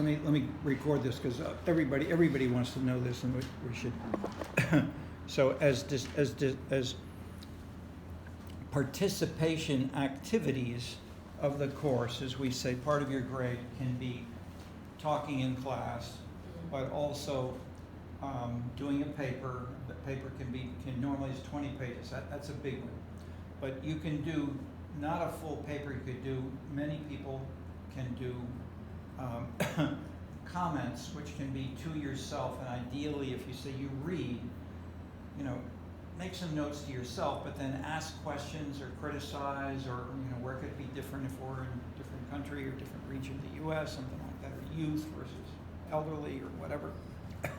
Let me record this because everybody wants to know this, and we should. So as participation activities of the course, as we say, part of your grade can be talking in class, but also doing a paper. The paper can normally is 20 pages. That's a big one. But you can do not a full paper. You could do. Many people can do comments, which can be to yourself. And ideally, if you say you read, make some notes to yourself, but then ask questions or criticize, or where could it be different if we're in a different country or different region of the U.S., something like that, or youth versus elderly or whatever. Are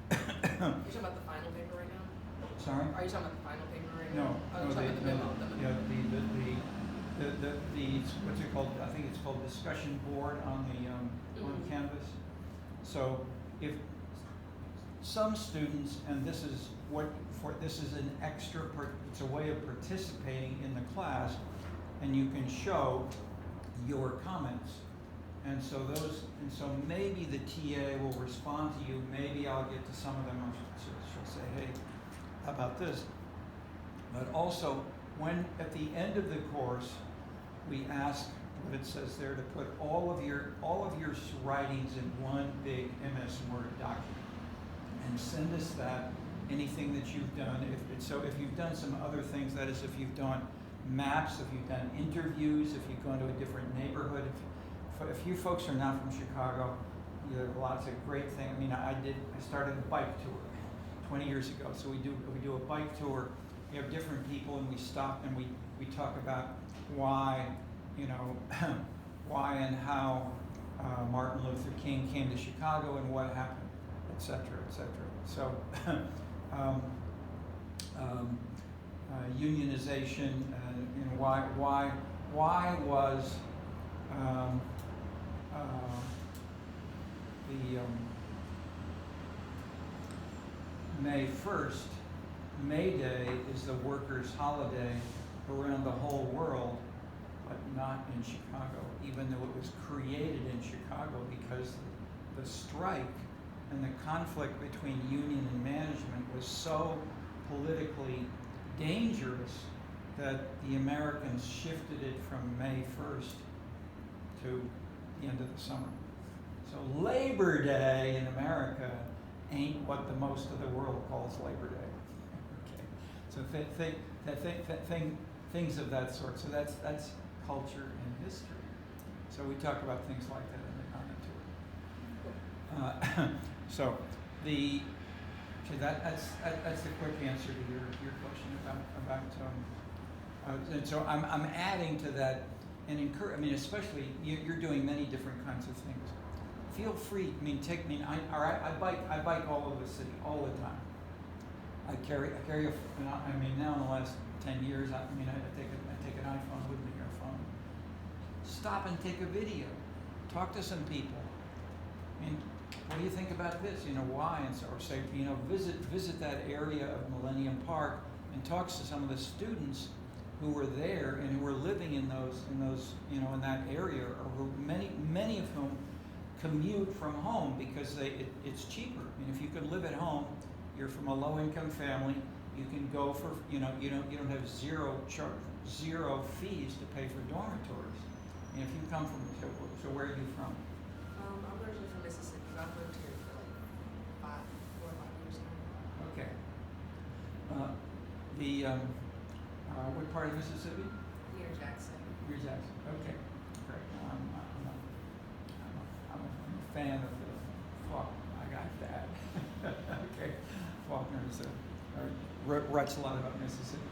you talking about the final paper right now? Sorry? Are you talking about the final paper right No. now? Oh, you're talking about the memo. The what's it called? I think it's called discussion board on the on Canvas. So if some students, and this is an extra, it's a way of participating in the class, and you can show your comments. And so maybe the TA will respond to you. Maybe I'll get to some of them. She'll say, "Hey, how about this?" But also, when at the end of the course, we ask what it says there to put all of your writings in one big MS Word document, and send us that. Anything that you've done. If you've done some other things, that is, if you've done maps, if you've done interviews, if you've gone to a different neighborhood. If you folks are not from Chicago, there are lots of great things. I mean, I started a bike tour 20 years ago. So we do a bike tour. We have different people, and we stop and we talk about why, why and how Martin Luther King came to Chicago and what happened, et cetera, et cetera. So unionization, why was the May 1st, May Day is the workers' holiday around the whole world, but not in Chicago, even though it was created in Chicago, because the strike and the conflict between union and management was so politically dangerous that the Americans shifted it from May 1st to the end of the summer. So Labor Day in America ain't what the most of the world calls Labor Day. Okay. So things of that sort. So that's culture and history. So we talk about things like that on the tour. So that's the quick answer to your question about and so I'm adding to that and encourage. I mean, especially you're doing many different kinds of things. Feel free. I bike all over the city all the time. I carry now in the last 10 years. I take an iPhone with me, or a phone. Stop and take a video. Talk to some people. What do you think about this? Why? And so, or say, visit that area of Millennium Park and talk to some of the students who were there and who were living in in that area, or who many of whom commute from home because it's cheaper. If you could live at home, you're from a low-income family, you can go for you don't have zero fees to pay for dormitories. If you come from so where are you from? I'm originally from Mississippi. I've lived here for like 4 or 5 years now. Okay. What part of Mississippi? Near Jackson. Near Jackson. Okay. Great. I'm a fan of the Faulkner. I got that. Okay. Faulkner writes a lot about Mississippi.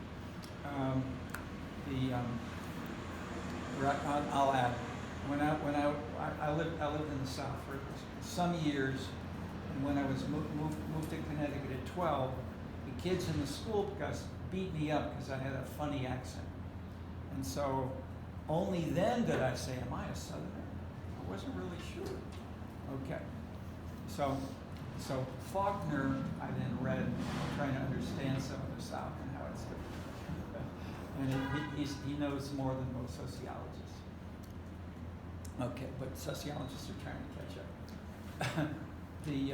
I'll add. When I lived in the South for some years, and when I was moved to Connecticut at 12, the kids in the school beat me up because I had a funny accent, and so only then did I say, "Am I a Southerner?" I wasn't really sure. Okay, so Faulkner I then read, trying to understand some of the South and how it's different, and he knows more than most sociologists. Okay, but sociologists are trying to catch up. the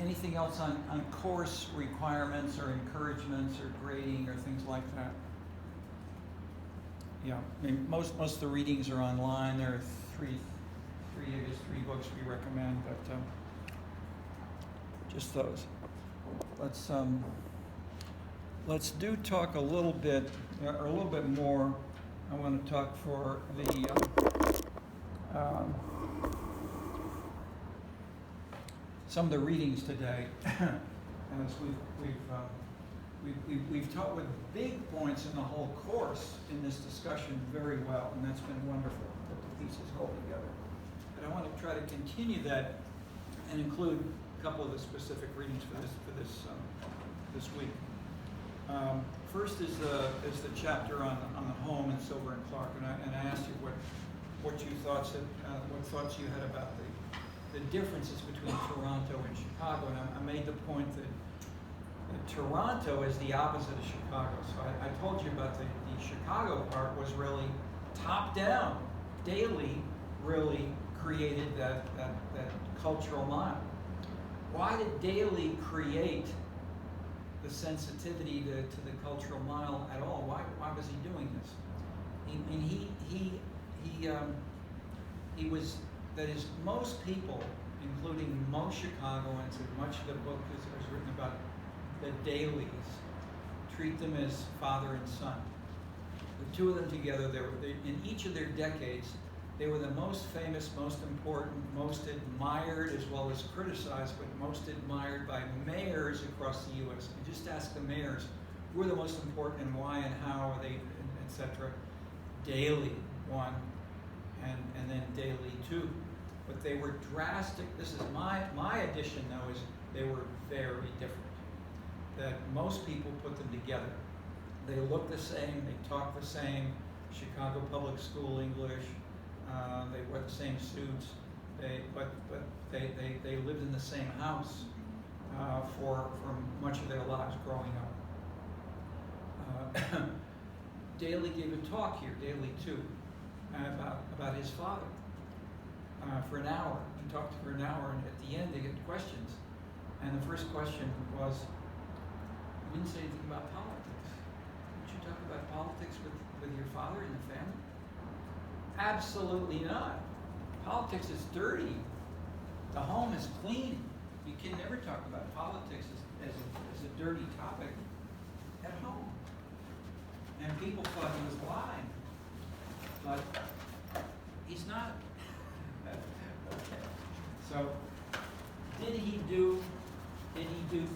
anything else on course requirements or encouragements or grading or things like that? Yeah, I mean, most of the readings are online. There are three books we recommend, but just those. Let's talk a little bit, or a little bit more. I want to talk for the some of the readings today. As we've taught with big points in the whole course in this discussion very well, and that's been wonderful to put the pieces whole together. But I want to try to continue that and include a couple of the specific readings for this week. First is the chapter on the home in Silver and Clark, and I asked you what thoughts you had about the differences between Toronto and Chicago, and I made the point that Toronto is the opposite of Chicago. So I told you about the Chicago part was really top down. Daley really created that cultural mile. Why did Daley create the sensitivity to the cultural mile at all? Why was he doing this? He was, that is, most people, including most Chicagoans, and much of the book is written about the Daleys, treat them as father and son. The two of them together, in each of their decades, they were the most famous, most important, most admired, as well as criticized, but most admired by mayors across the U.S. You just ask the mayors, who are the most important and why and how are they, etc. Daley, one, and then Daley, two. But they were drastic. This is my addition, though, is they were very different. That most people put them together. They look the same, they talk the same, Chicago public school English, they wear the same suits, but they lived in the same house for much of their lives growing up. Daley gave a talk here, Daley too, about his father for an hour. He talked for an hour, and at the end they get questions. And the first question was, you didn't say anything about politics. Did you talk about politics with your father in the family? Absolutely not. Politics is dirty. The home is clean. You can never talk about politics as a dirty topic at home. And people thought he was lying. But he's not. Okay. So, did he do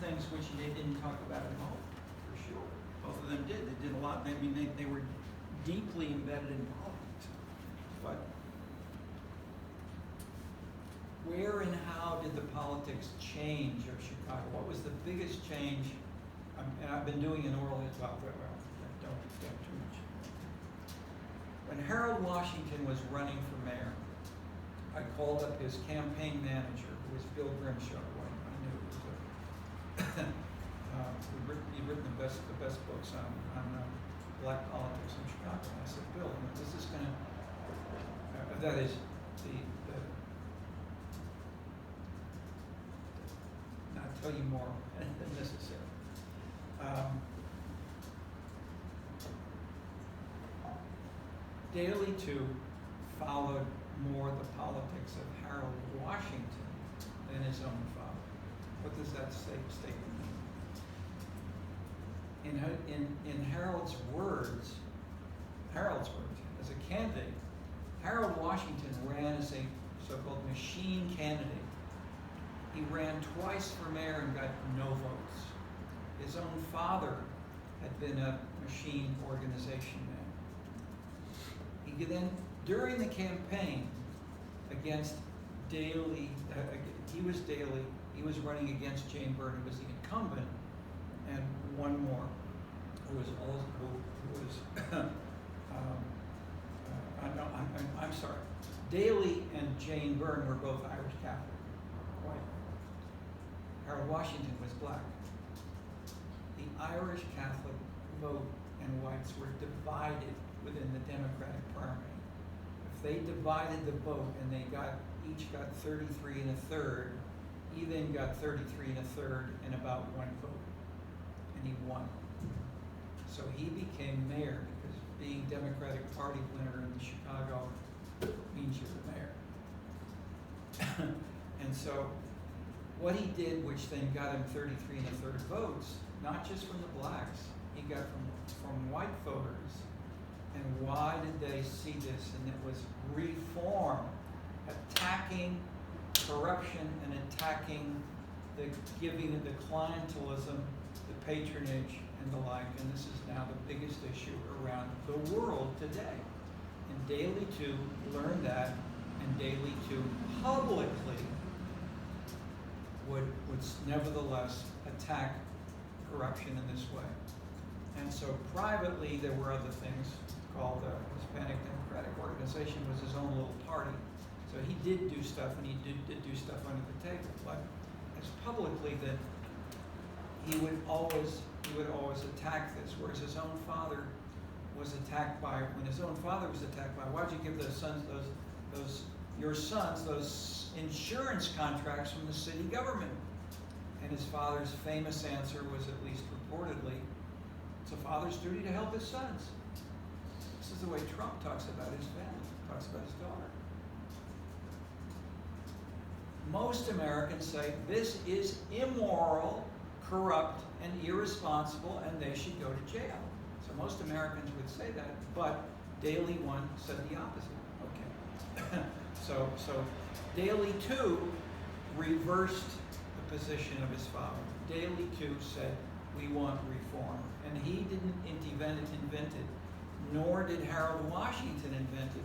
things which they didn't talk about at home? For sure. Both of them did. They did a lot. I mean, they were deeply embedded in politics. But where and how did the politics change of Chicago? What was the biggest change? And I've been doing an oral talk, but don't get too much. When Harold Washington was running for mayor, I called up his campaign manager, who was Bill Grimshaw. I knew it was he'd written the best books on black politics in Chicago. And I said, Bill, this is going to, that is not tell you more than necessary. Daley, too, followed more the politics of Harold Washington than his own father. What does that statement mean? In Harold's words, as a candidate, Harold Washington ran as a so-called machine candidate. He ran twice for mayor and got no votes. His own father had been a machine organization man. He then, during the campaign against Daley, he was running against Jane Byrne, who was the incumbent, and one more, who was I'm sorry. Daley and Jane Byrne were both Irish Catholic, white. Harold Washington was black. The Irish Catholic vote and whites were divided within the Democratic primary. If they divided the vote and they each got 33 1/3, he then got 33 1/3 and about one vote, and he won. So he became mayor because being Democratic Party winner in Chicago means you're the mayor. And so what he did, which then got him 33 1/3 votes, not just from the blacks, he got from white voters. And why did they see this? And it was reform, attacking corruption and attacking the giving of the clientelism, the patronage, and the like. And this is now the biggest issue around the world today. And Daley too learned that, and Daley too publicly would nevertheless attack corruption in this way. And so privately there were other things called the Hispanic Democratic Organization, was his own little party. So he did do stuff, and he did do stuff under the table. But as publicly, that he would always attack this, whereas his own father was attacked by, when his own father was attacked by, why'd you give your sons those insurance contracts from the city government? And his father's famous answer was, at least reportedly, it's a father's duty to help his sons. This is the way Trump talks about his family, talks about his daughter. Most Americans say this is immoral, corrupt, and irresponsible, and they should go to jail. So most Americans would say that, but Daley one said the opposite. Okay. So Daley too reversed the position of his father. Daley too said, we want reform. And he didn't invent it, nor did Harold Washington invent it.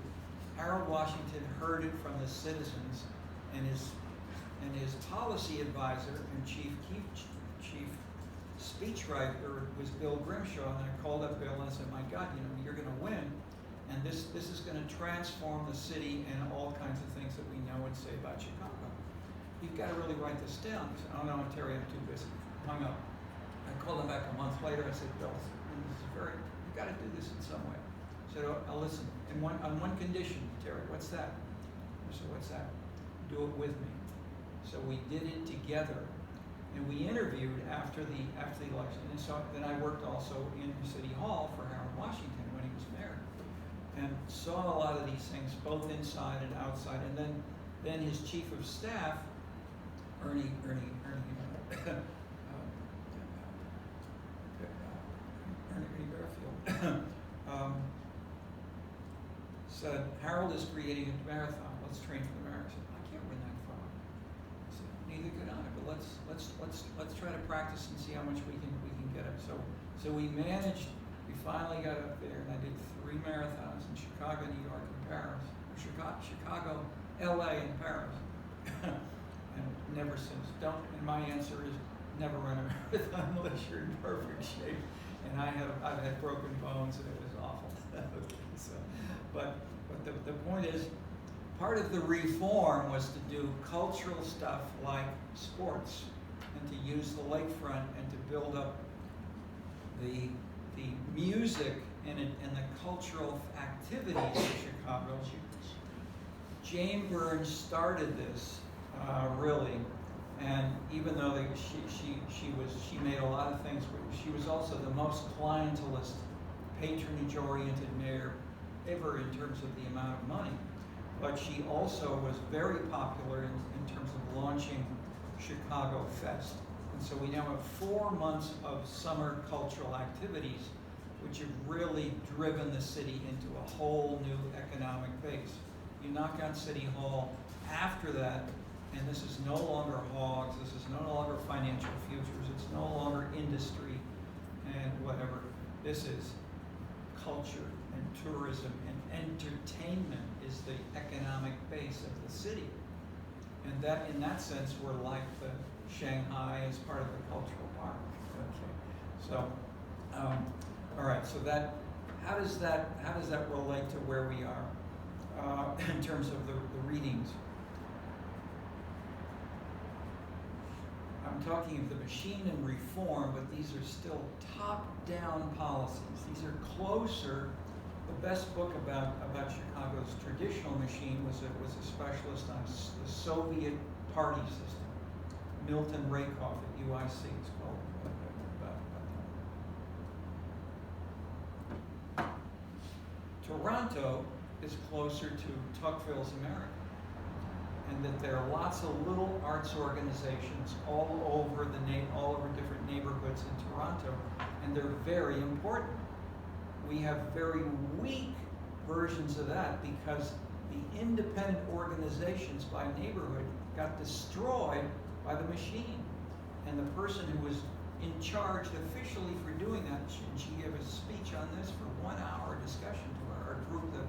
Harold Washington heard it from the citizens, and his policy advisor and chief speechwriter was Bill Grimshaw. And I called up Bill and I said, my God, you're going to win. And this is going to transform the city and all kinds of things that we know and say about Chicago. You've got to really write this down. He said, oh no, Terry, I'm too busy. Hung up. I called him back a month later. I said, Bill, you've got to do this in some way. He said, oh, I'll listen. And on one condition, Terry, what's that? I said, what's that? Do it with me. So we did it together. And we interviewed after the election. And so then I worked also in City Hall for Harold Washington when he was mayor, and saw a lot of these things both inside and outside. And then his chief of staff, Ernie Bearfield, said, Harold is creating a marathon. Let's train for the marathon. I can't run that far. I said, neither could I, but let's try to practice and see how much we can get up. So we managed. We finally got up there, and I did 3 marathons in Chicago, New York, and Paris. Chicago, LA, and Paris. And never since. And my answer is never run a marathon unless you're in perfect shape. And I've had broken bones, and it was awful. But the point is, part of the reform was to do cultural stuff like sports, and to use the lakefront, and to build up the music and the cultural activities of Chicago. Jane Burns started this really, and even though she made a lot of things, she was also the most clientelist, patronage-oriented mayor ever in terms of the amount of money. But she also was very popular in terms of launching Chicago Fest. And so we now have 4 months of summer cultural activities, which have really driven the city into a whole new economic base. You knock on City Hall after that, and this is no longer hogs, this is no longer financial futures, it's no longer industry and whatever. This is culture and tourism and entertainment is the economic base of the city. And that, in that sense, we're like the Shanghai as part of the cultural park. Okay. So, all right. So how does that relate to where we are in terms of the readings? I'm talking of the machine and reform, but these are still top-down policies. These are closer. The best book about Chicago's traditional machine was a specialist on the Soviet party system. Milton Rakoff at UIC is called about that. Toronto is closer to Tocqueville's America, and that there are lots of little arts organizations all over different neighborhoods in Toronto, and they're very important. We have very weak versions of that because the independent organizations by neighborhood got destroyed by the machine. And the person who was in charge officially for doing that, she gave a speech on this for 1 hour discussion to our group of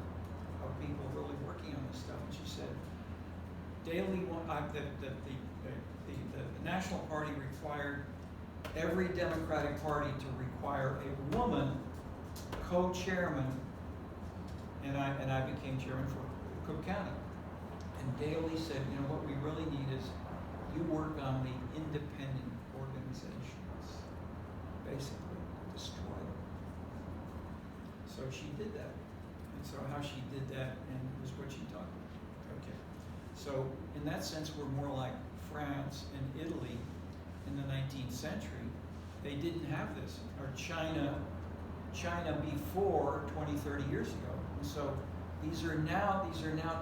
people really working on this stuff. And she said, the National Party required every Democratic Party to require a woman co-chairman, and I became chairman for Cook County. And Daley said, you know, what we really need is you work on the independent organizations, basically destroy them. So she did that. And so how she did that and was what she talked about. Okay. So in that sense, we're more like France and Italy in the 19th century. They didn't have this. Or China before 20, 30 years ago. And so these are now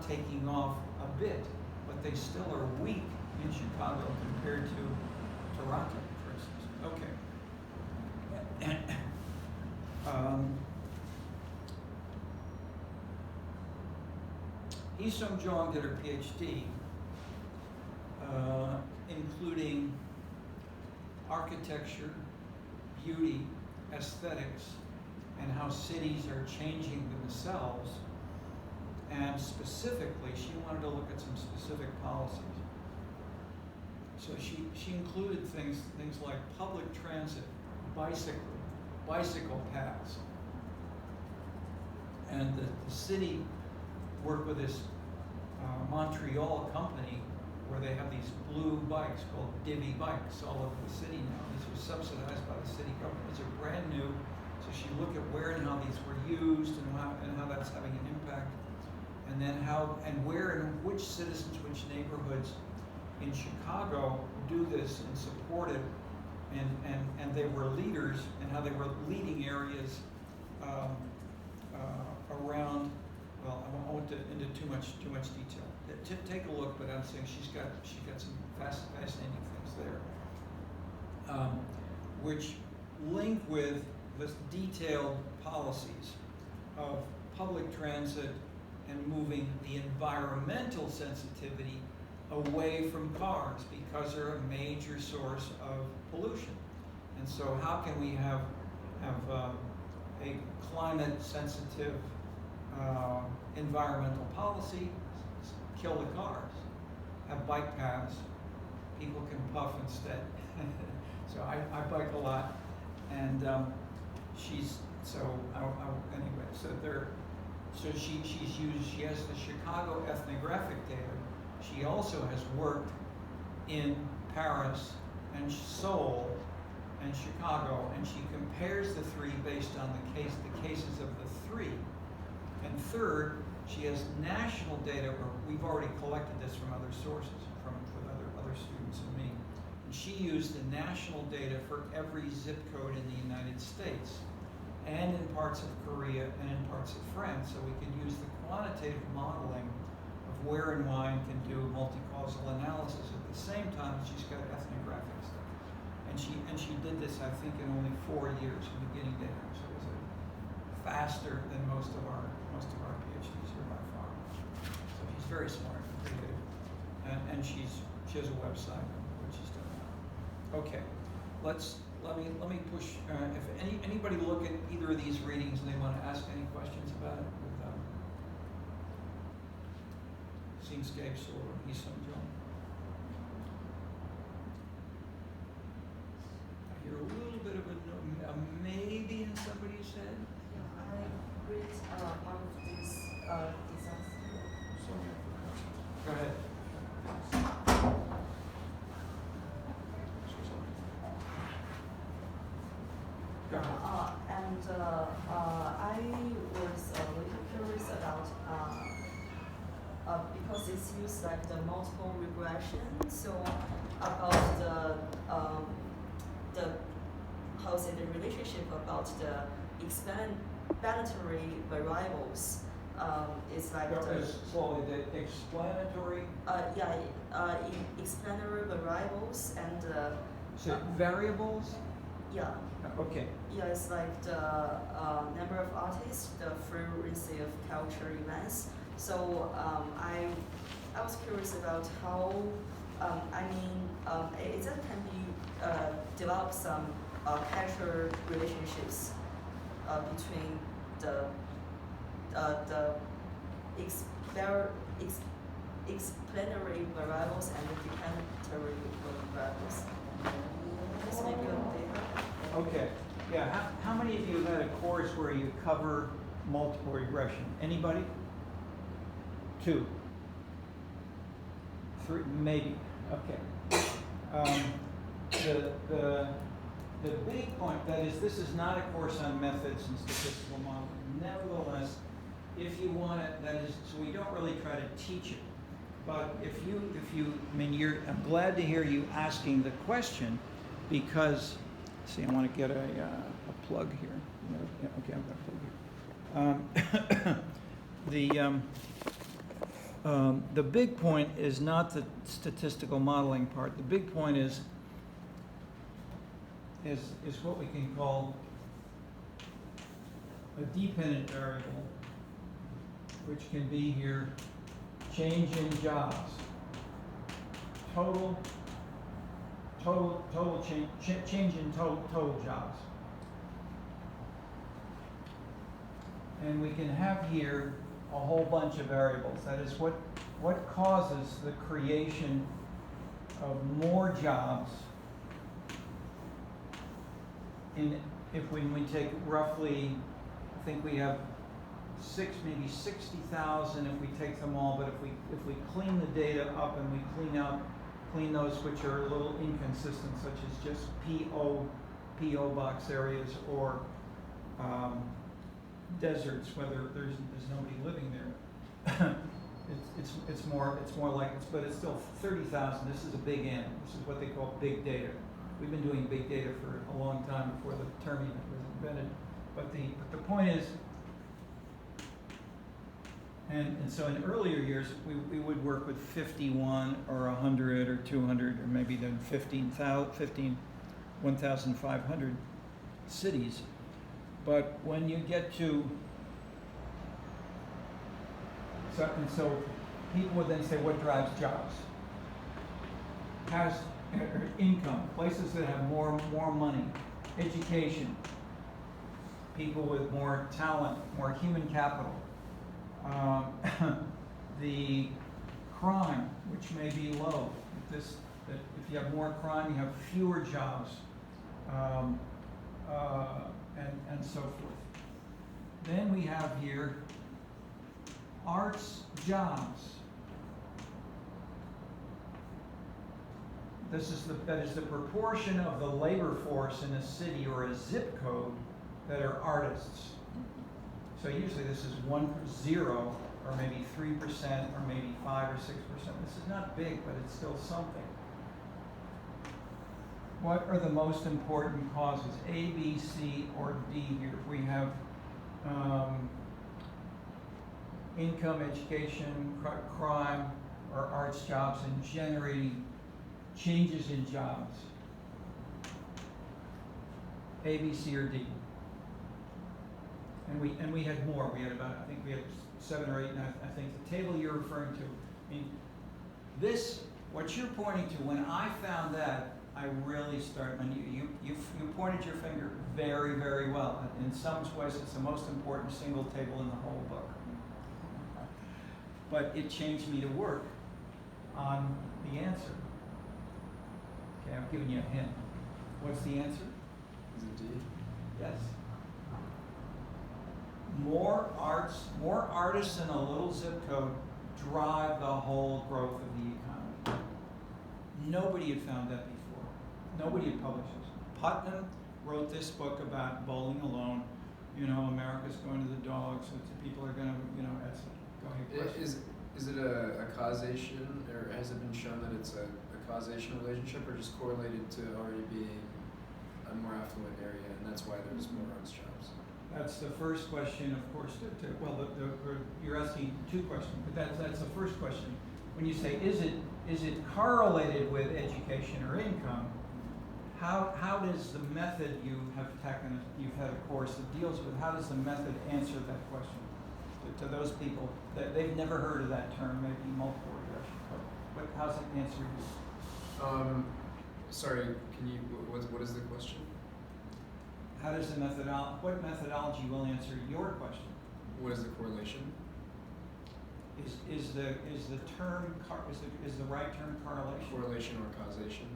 taking off a bit, but they still are weak in Chicago compared to Toronto, for instance. Okay. Hee Sung Jong did her PhD, including architecture, beauty, aesthetics, and how cities are changing themselves. And specifically, she wanted to look at some specific policies. So she included things like public transit, bicycle paths. And the city worked with this Montreal company where they have these blue bikes called Divvy bikes all over the city now. These are subsidized by the city government. These are brand new. So she looked at where and how these were used and how that's having an impact. And then where and which citizens, which neighborhoods in Chicago do this and support it, and they were leaders, and how they were leading areas around. Well, I won't go into too much detail. Take a look, but I'm saying she's got some fascinating things there, which link with the detailed policies of public transit and moving the environmental sensitivity away from cars because they're a major source of pollution. And so how can we have a climate sensitive environmental policy? Kill the cars. Have bike paths. People can puff instead. So I bike a lot, and she has the Chicago ethnographic data. She also has worked in Paris and Seoul and Chicago, and she compares the three based on the cases of the three. And third, she has national data where we've already collected this from other sources, with other students and me. And she used the national data for every zip code in the United States, and in parts of Korea and in parts of France. So we can use the quantitative modeling of where and why, and can do multi-causal analysis at the same time as she's got ethnographic stuff. And she did this, I think, in only 4 years from beginning to end. So it was faster than most of our PhDs here by far. So she's very smart and pretty good. And she has a website on what she's done now. Okay, let me push. If anybody look at either of these readings and they want to ask any questions about it with Scenescapes or Hee Sung Jong. I hear a little bit of a maybe in somebody's head. Yeah, I read one of these designs. Go ahead. issues like the multiple regression. So about the how say the relationship about the explanatory variables. It's like Slowly, the explanatory. Explanatory variables and So variables. yeah. Okay. Yeah, it's like the number of artists, the frequency of culture events. So I was curious about how it can be develop some cultural relationships between the explanatory variables and the declaratory variables. This may be a data. Okay. Yeah. How many of you had a course where you cover multiple regression? Anybody? 2. 3, maybe. Okay. The big point, that is, this is not a course on methods and statistical modeling. Nevertheless, if you want it, that is, so we don't really try to teach it. But I'm glad to hear you asking the question, because, see, I want to get a plug here. Yeah, okay, I've got a plug here. The big point is not the statistical modeling part. The big point is what we can call a dependent variable, which can be here change in jobs, total change in total jobs. And we can have here a whole bunch of variables. That is what causes the creation of more jobs when we take roughly, I think we have maybe 60,000 if we take them all, but if we clean the data up and we clean those which are a little inconsistent, such as just PO box areas or deserts, whether there's nobody living there. it's more like it's, but it's still 30,000. This is a big N. This is what they call big data. We've been doing big data for a long time before the term even was invented. But the point is, and so in earlier years we would work with 51 or 100 or 200 or maybe then 1,500 cities. But when you get to so people would then say, what drives jobs? Income, places that have more money, education, people with more talent, more human capital, the crime, which may be low. If you have more crime, you have fewer jobs, and so forth. Then we have here arts jobs. That is the proportion of the labor force in a city or a zip code that are artists. So usually this is 0 or maybe 3% or maybe 5 or 6%. This is not big, but it's still something. What are the most important causes? A, B, C, or D here. We have income, education, crime, or arts jobs, and generating changes in jobs. A, B, C, or D. And we had more. We had about, I think we had 7 or 8, and I think the table you're referring to. I mean, what you're pointing to, when I found that, I really started, and you pointed your finger very, very well. In some ways, it's the most important single table in the whole book. But it changed me to work on the answer. Okay, I'm giving you a hint. What's the answer? Is it D? Yes. More artists in a little zip code drive the whole growth of the economy. Nobody had found that before. Nobody had published this. Putnam wrote this book about bowling alone. America's going to the dogs, so people are going to, etc. Go ahead. Is it a causation, or has it been shown that it's a causation relationship, or just correlated to already being a more affluent area, and that's why there's more arts jobs? That's the first question, of course, well, you're asking two questions, but that's the first question. When you say, is it correlated with education or income, how does the method you've had a course that deals with, how does the method answer that question to those people that they've never heard of that term, maybe multiple regression? But how's it answer you? Sorry, can you, what is the question? How does what methodology will answer your question? What is the correlation? Is the right term correlation? Correlation or causation?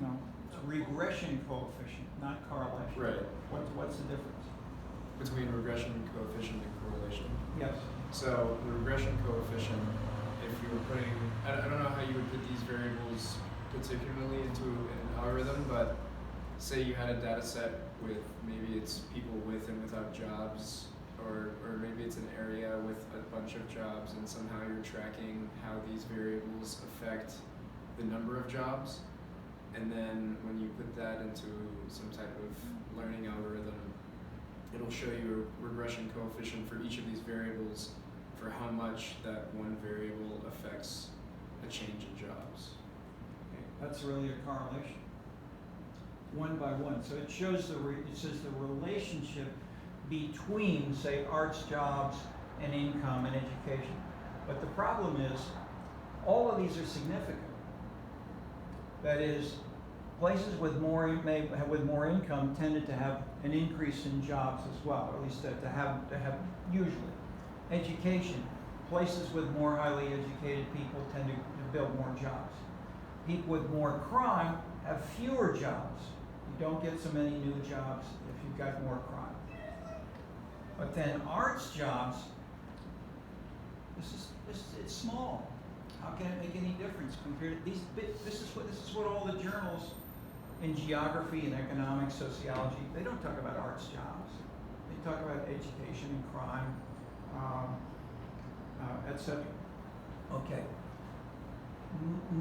No, it's regression coefficient, not correlation. Right. What's the difference? Between regression coefficient and correlation? Yes. So the regression coefficient, if you were putting, I don't know how you would put these variables particularly into an algorithm, but say you had a data set with maybe it's people with and without jobs, or maybe it's an area with a bunch of jobs, and somehow you're tracking how these variables affect the number of jobs, and then when you put that into some type of learning algorithm, it'll show you a regression coefficient for each of these variables for how much that one variable affects a change in jobs. Okay, that's really a correlation. One by one. So it shows it says the relationship between, say, arts jobs and income and education. But the problem is, all of these are significant. That is, places with more income tended to have an increase in jobs as well, or at least to have usually. Education, places with more highly educated people tend to build more jobs. People with more crime have fewer jobs. You don't get so many new jobs if you've got more crime. But then arts jobs, it's small. How can it make any difference compared to these? This is what all the journals in geography and economics, sociology, they don't talk about arts jobs. They talk about education and crime, etc. Okay.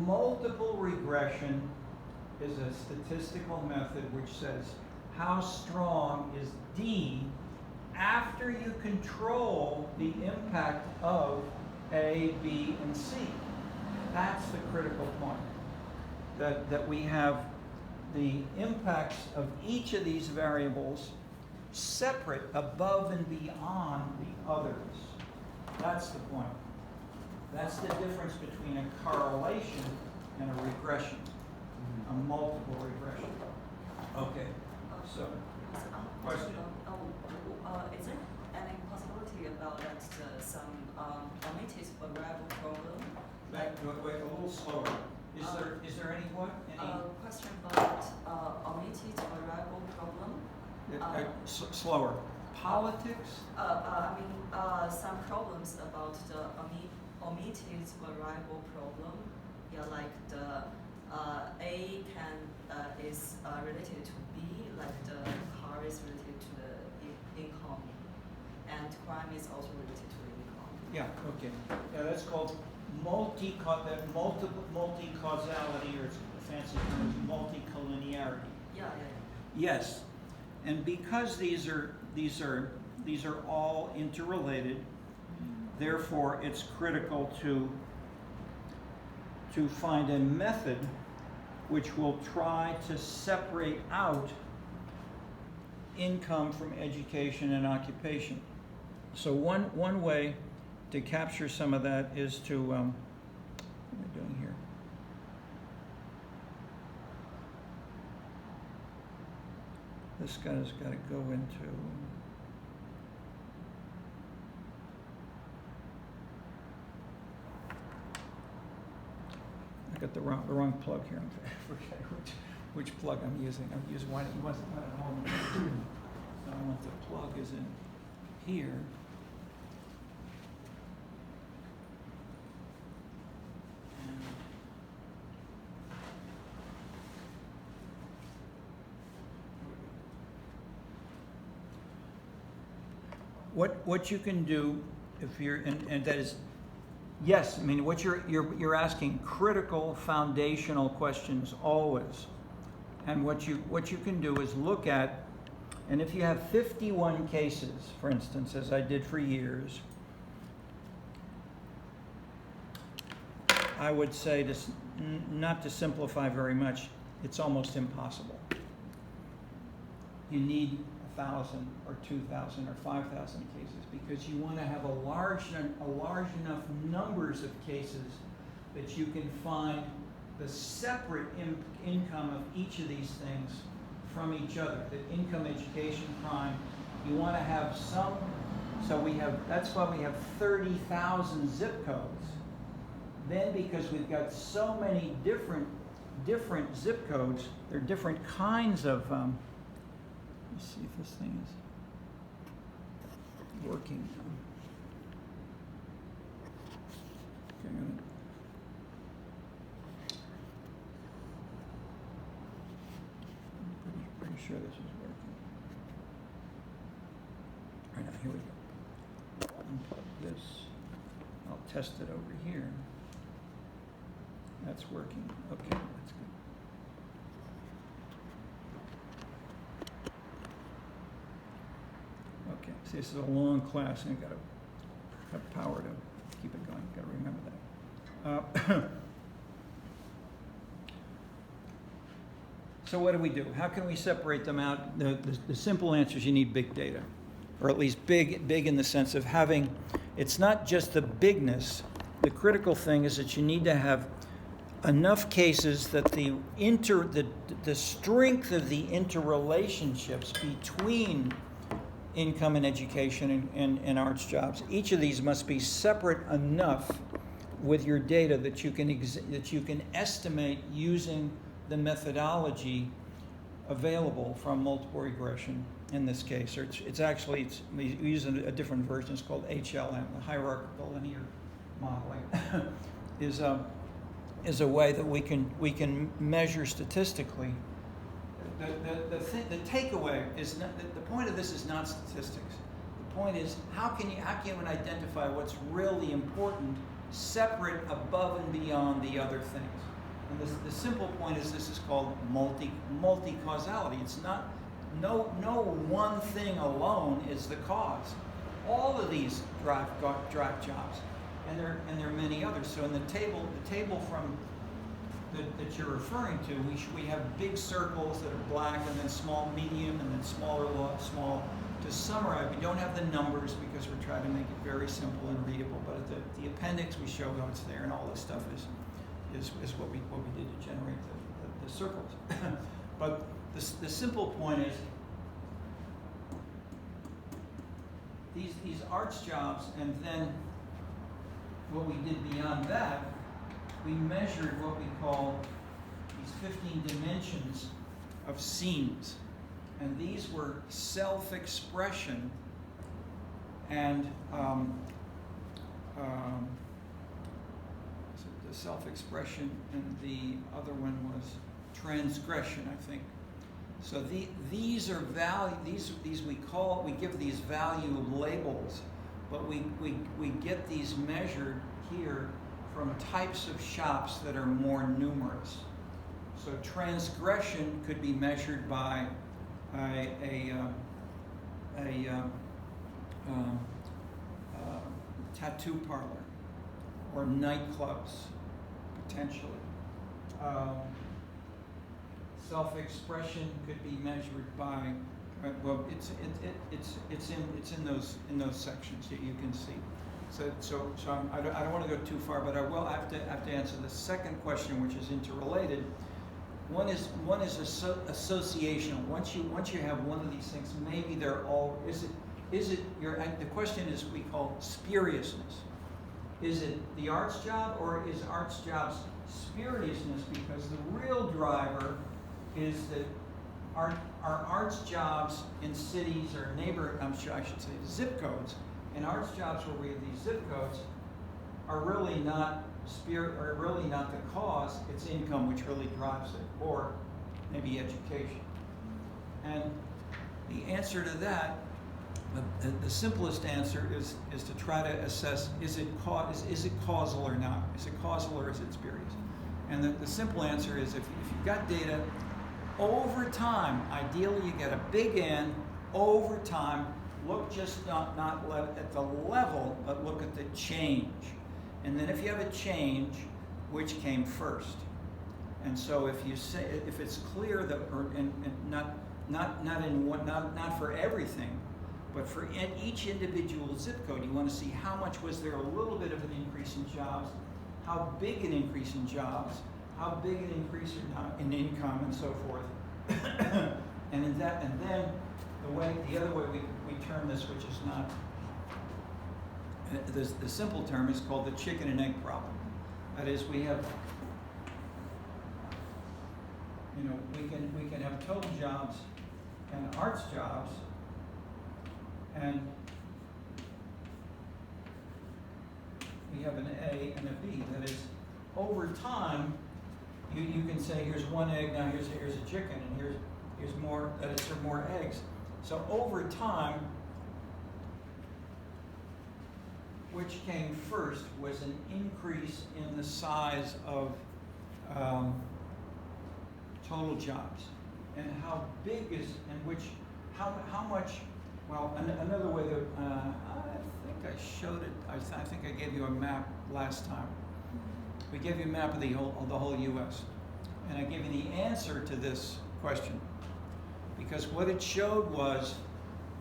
Multiple regression is a statistical method which says how strong is D after you control the impact of A, B, and C. That's the critical point. That we have the impacts of each of these variables separate above and beyond the others. That's the point. That's the difference between a correlation and a regression, a multiple regression. Okay, so, question? Is there any possibility about that some omitted variable problem? Wait, a little slower. Is there any what? Question about omitted variable problem. Slower. Politics? Some problems about the omitted variable problem. Yeah, like the A is related to B, like the car is related to the income, and crime is also related to the income. Yeah. Okay. Yeah, that's called multi-causality, or it's a fancy term, multicollinearity. Yeah. Yes, and because these are all interrelated, therefore it's critical to find a method which will try to separate out income from education and occupation. So one way to capture some of that is to, what am I doing here? This guy's got to go into, I got the wrong plug here. I forget which plug I'm using. I'm using one. He wasn't at home. So I want the plug is in here. What you can do if you're, and that is, Yes, I mean, what you're asking critical foundational questions always. And what you can do is look at, and if you have 51 cases, for instance, as I did for years, I would say not to simplify very much, it's almost impossible. You need 1,000 or 2,000 or 5,000 cases because you want to have a large enough numbers of cases that you can find the separate income of each of these things from each other. The income, education, crime. You want to have some. So that's why we have 30,000 zip codes. Then, because we've got so many different zip codes, there are different kinds of. Let's see if this thing is working. Okay, I'm pretty sure this is working. All right, now here we go. Unplug this. I'll test it over here. That's working. Okay, that's good. Okay, see, this is a long class, and I've got to have power to keep it going. Got to remember that. So what do we do? How can we separate them out? The simple answer is you need big data, or at least big in the sense of having. It's not just the bigness. The critical thing is that you need to have enough cases that the strength of the interrelationships between income and education and arts jobs. Each of these must be separate enough with your data that you can estimate using the methodology available from multiple regression in this case. Or we use a different version. It's called HLM, the hierarchical linear modeling, is a way that we can measure statistically. The takeaway is not, the point of this is not statistics. The point is how can you identify what's really important, separate above and beyond the other things. And the simple point is this is called multi-causality. It's not no one thing alone is the cause. All of these drive jobs, and there are many others. So in the table from that you're referring to, we have big circles that are black, and then small, medium, and then smaller, small. To summarize, we don't have the numbers because we're trying to make it very simple and readable. But at the appendix, we show how it's there, and all this stuff is what we did to generate the circles. But the simple point is these arts jobs, and then what we did beyond that, we measured what we call these 15 dimensions of seams. And these were self-expression and the self-expression, and the other one was transgression, I think. So these are value. These we give these value labels, but we get these measured here from types of shops that are more numerous. So transgression could be measured by a tattoo parlor or nightclubs, potentially. Self-expression could be measured by it's in those sections that you can see. So I don't want to go too far, but I will have to answer the second question, which is interrelated. One is associational. Once you have one of these things, maybe they're all. The question is we call spuriousness. Is it the arts job, or is arts jobs spuriousness? Because the real driver is that our arts jobs in cities or I should say zip codes, and arts jobs where we have these zip codes are really not the cause. It's income which really drives it, or maybe education. And the answer to that The simplest answer is to try to assess, is it causal or not? Is it causal or is it spurious? And the simple answer is if you've got data over time, ideally you get a big N over time, look just not at the level, but look at the change. And then if you have a change, which came first? And so if you say, if it's clear that, and not for everything, but for each individual zip code, you want to see how much was there a little bit of an increase in jobs, how big an increase in jobs, how big an increase in income, and so forth. and then the other way we term this, which is not the simple term, is called the chicken and egg problem. That is, we have, we can have total jobs and arts jobs, and we have an A and a B. That is, over time, you can say here's one egg, now here's a chicken, and here's more, that is, there are more eggs. So over time, which came first was an increase in the size of total jobs, and how big is, and which, how much. Well, another way that I think I showed it. I think I gave you a map last time. We gave you a map of the whole U.S. and I gave you the answer to this question, because what it showed was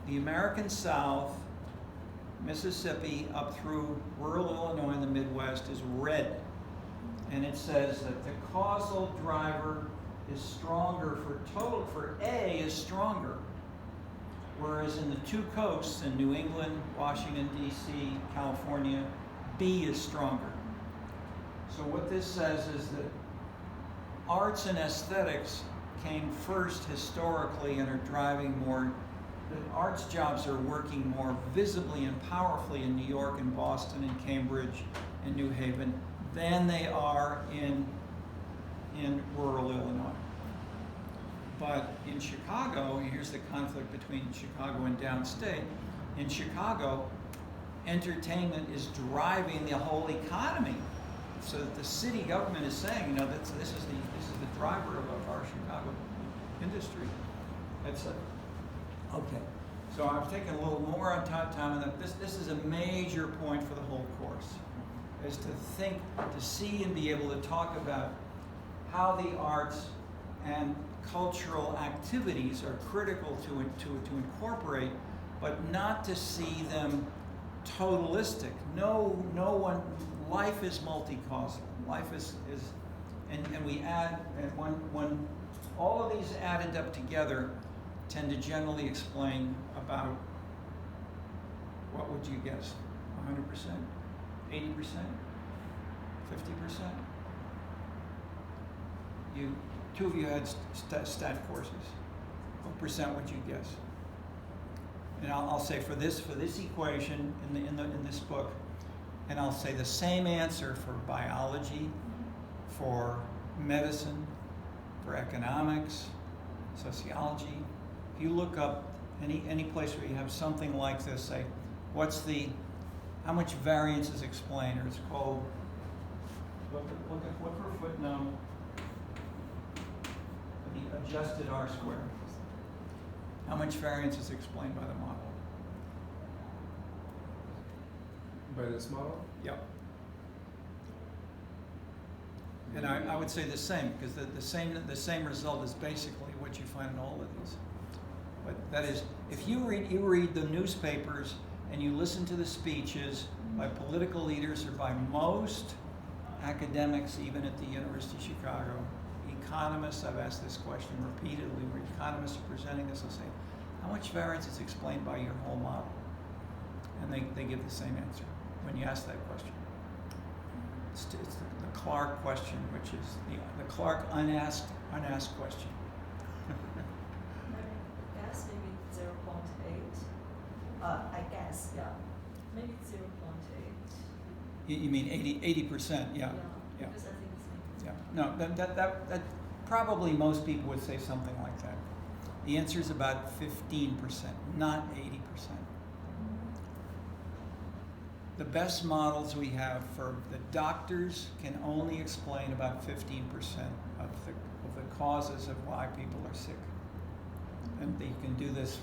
the American South, Mississippi, up through rural Illinois and the Midwest is red, and it says that the causal driver is stronger for A is stronger. Whereas in the two coasts, in New England, Washington, D.C., California, B is stronger. So what this says is that arts and aesthetics came first historically and are driving more, the arts jobs are working more visibly and powerfully in New York and Boston and Cambridge and New Haven than they are in rural Illinois. But in Chicago, here's the conflict between Chicago and downstate. In Chicago, entertainment is driving the whole economy. So that the city government is saying, that this is the driver of our Chicago industry. That's it. Okay. So I've taken a little more on time on that. This is a major point for the whole course, is to think, to see and be able to talk about how the arts and cultural activities are critical to incorporate, but not to see them totalistic. No one. Life is multi-causal. Life is, and we add, and when all of these added up together, tend to generally explain about, what would you guess? 100%, 80%, 50%. Two of you had stat courses. What percent would you guess? And I'll say for this equation in this book, and I'll say the same answer for biology, for medicine, for economics, sociology. If you look up any place where you have something like this, say, how much variance is explained, or it's called, look for footnote, the adjusted R squared. How much variance is explained by the model? By this model? Yep. And I would say the same, because the same result is basically what you find in all of these. But that is, if you read the newspapers and you listen to the speeches by political leaders or by most academics, even at the University of Chicago, economists, I've asked this question repeatedly, where economists are presenting this and say, how much variance is explained by your whole model? And they give the same answer when you ask that question. It's the Clark question, which is the Clark unasked question. I guess maybe 0.8. I guess, yeah. Maybe 0.8. You mean 80%? Yeah. Yeah. Because I think it's Yeah. No, that probably most people would say something like that. The answer is about 15%, not 80%. the best models we have for the doctors can only explain about 15% of the causes of why people are sick. And you can do this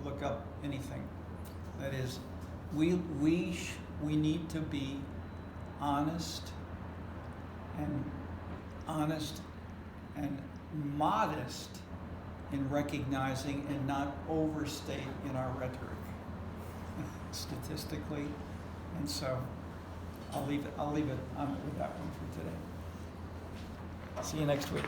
look up anything. That is, we need to be honest and modest in recognizing and not overstate in our rhetoric statistically. And so I'll leave it with that one for today. See you next week.